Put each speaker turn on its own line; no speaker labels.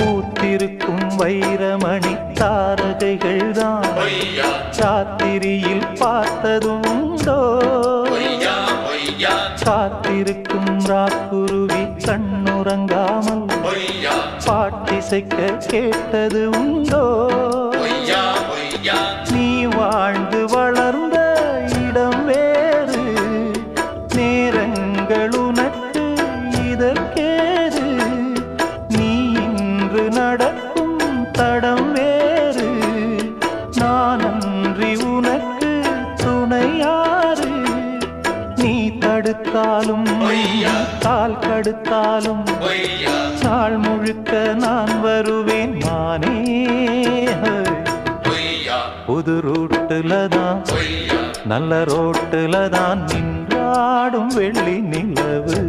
பூத்திருக்கும் வைரமணி தாரகைகள் தான் ராத்திரியில் பார்த்ததும் உண்டோ காத்திருக்கும் ராக்குருவி கண்ணுறங்காமல் பாட்டிசைக்க கேட்டது உண்டோ நீ வாழ்ந்து வளர்ந்த இடம் வேறு நேரங்கள் உனக்கு இதற்கேறு நீ இன்று நடக்கும் தடம் வேறு நான் அன்றி உனக்கு துணையாறு நீ தடுத்தாலும் கால் கடுத்தாலும் நாள் முழுக்க நான் வருவேன் மானே புது ரூட்டுல தான் நல்ல ரோட்டுல தான் நின்றாடும் வெள்ளி நிலவு